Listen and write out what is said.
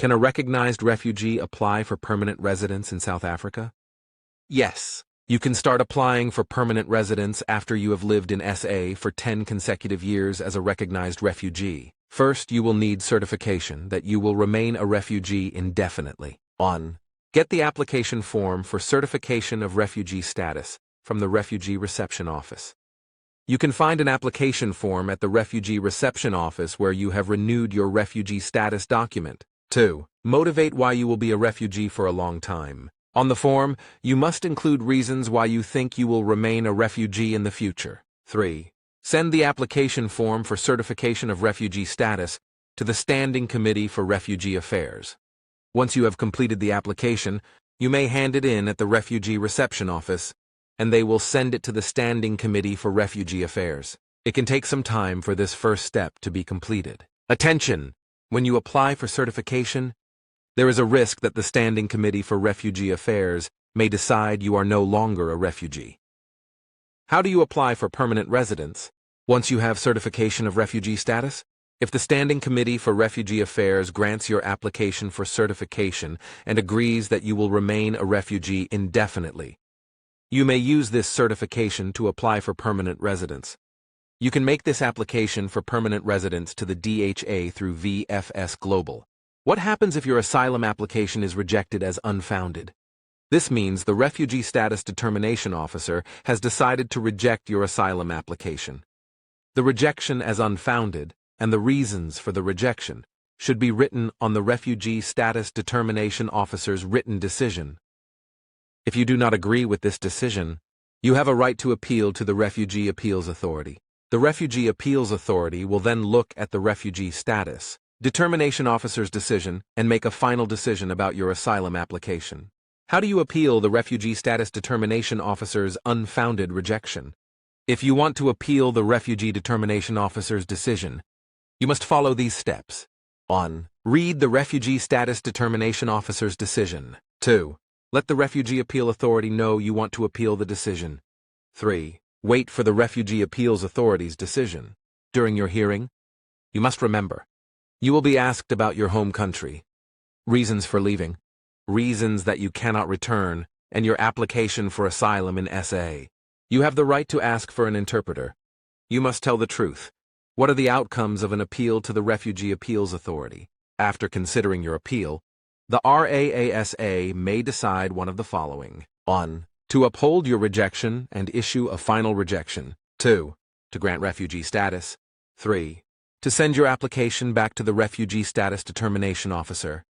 Can a recognized refugee apply for permanent residence in South Africa? Yes. You can start applying for permanent residence after you have lived in SA for 10 consecutive years as a recognized refugee. First, you will need certification that you will remain a refugee indefinitely. Get the application form for certification of refugee status from the Refugee Reception Office. You can find an application form at the Refugee Reception Office where you have renewed your refugee status document. 2. Motivate why you will be a refugee for a long time. On the form, you must include reasons why you think you will remain a refugee in the future. 3. Send the application form for certification of refugee status to the Standing Committee for Refugee Affairs. Once you have completed the application, you may hand it in at the Refugee Reception Office, and they will send it to the Standing Committee for Refugee Affairs. It can take some time for this first step to be completed. Attention! When you apply for certification, there is a risk that the Standing Committee for Refugee Affairs may decide you are no longer a refugee. How do you apply for permanent residence once you have certification of refugee status? If the Standing Committee for Refugee Affairs grants your application for certification and agrees that you will remain a refugee indefinitely, you may use this certification to apply for permanent residence. You can make this application for permanent residence to the DHA through VFS Global. What happens if your asylum application is rejected as unfounded? This means the Refugee Status Determination Officer has decided to reject your asylum application. The rejection as unfounded and the reasons for the rejection should be written on the Refugee Status Determination Officer's written decision. If you do not agree with this decision, you have a right to appeal to the Refugee Appeals Authority. The Refugee Appeals Authority will then look at the Refugee Status Determination Officer's decision and make a final decision about your asylum application. How do you appeal the Refugee Status Determination Officer's unfounded rejection? If you want to appeal the Refugee Determination Officer's decision, you must follow these steps. 1. Read the Refugee Status Determination Officer's decision. 2. Let the Refugee Appeal Authority know you want to appeal the decision. 3. Wait for the Refugee Appeals Authority's decision. During your hearing, you must remember, you will be asked about your home country, reasons for leaving, reasons that you cannot return, and your application for asylum in SA. You have the right to ask for an interpreter. You must tell the truth. What are the outcomes of an appeal to the Refugee Appeals Authority? After considering your appeal, the RAASA may decide one of the following. 1. To uphold your rejection and issue a final rejection. 2. To grant refugee status. 3. To send your application back to the Refugee Status Determination Officer.